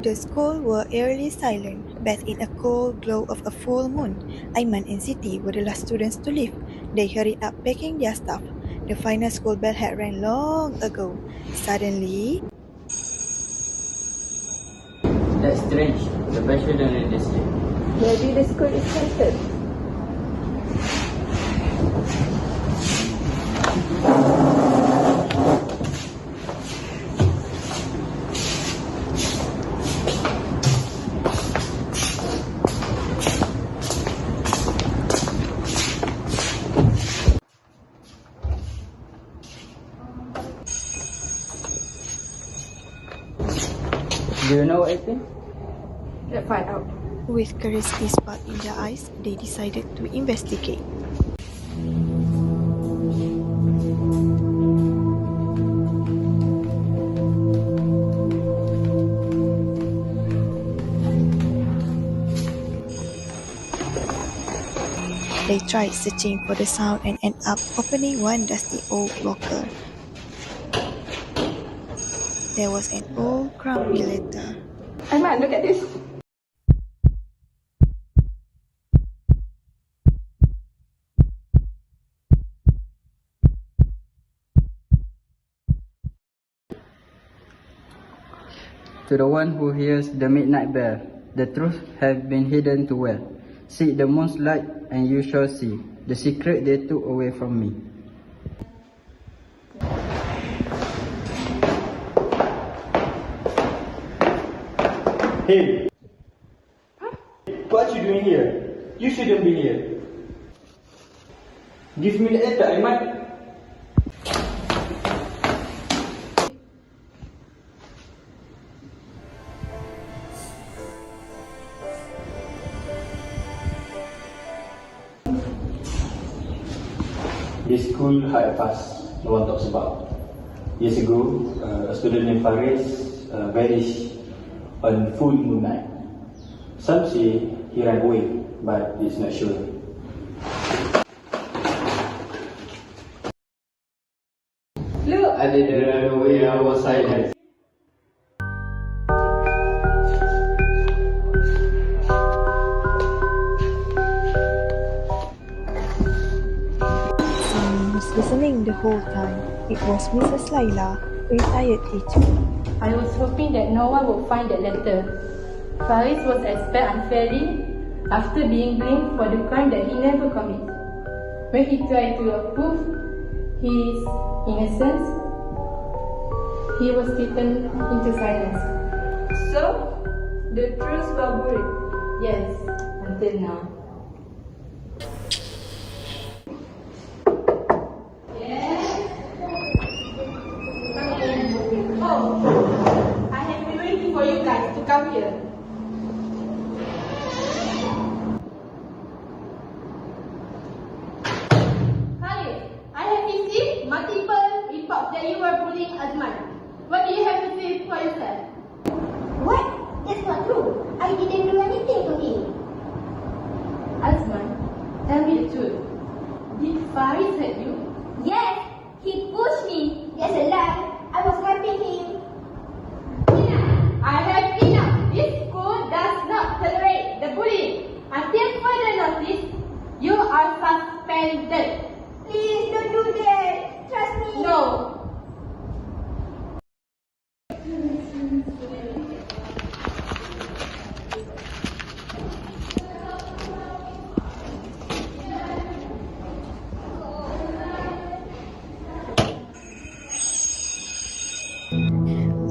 The school were eerily silent, bathed in a cold glow of a full moon. Aiman and Siti were the last students to leave. They hurried up packing their stuff. The final school bell had rang long ago. Suddenly, That's strange. The bell shouldn't ring this year. Maybe the school is haunted. Do you know anything? Let's find out. with curiosity spark in their eyes, they decided to investigate. They tried searching for the sound and ended up opening one dusty old locker. There was an old crumbly letter. Aiman, look at this. To the one who hears the midnight bell, the truth have been hidden too well. Seek the moon's light and you shall see the secret they took away from me. Hey! What you doing here? You shouldn't be here. Give me the letter, Aiman. This school had a past no one talks about. Years ago, a student named Faris vanished on full moon night. Some say he ran away, but it's not sure. Look! I didn't run away, I was silent. Someone was listening the whole time. It was Mrs. Laila, a retired teacher. I was hoping that no one would find that letter. Faris was expelled unfairly after being blamed for the crime that he never committed. When he tried to prove his innocence, he was beaten into silence. So, the truth was buried. Yes, until now. Oh, I have been waiting for you guys to come here. Khalid, I have received multiple reports that you were bullying Azman. What do you have to say for yourself? What? That's not true. I didn't do anything to him. Azman, tell me the truth. Did Faris hurt you? Yes, he pushed me. That's a lie. I was helping him. Enough! I have enough. This school does not tolerate the bullying. Until further notice, you are suspended. Please don't do that. Trust me. No.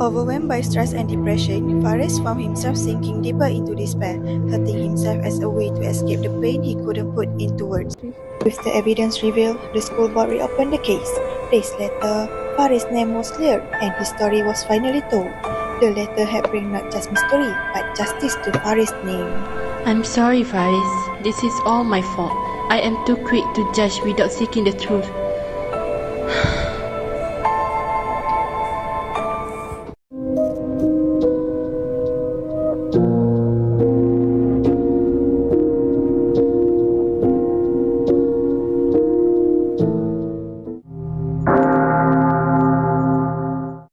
Overwhelmed by stress and depression, Faris found himself sinking deeper into despair, hurting himself as a way to escape the pain he couldn't put into words. With the evidence revealed, the school board reopened the case. Days later, Faris' name was cleared and his story was finally told. The letter had brought not just mystery, but justice to Faris' name. I'm sorry, Faris. This is all my fault. I am too quick to judge without seeking the truth. Thank you.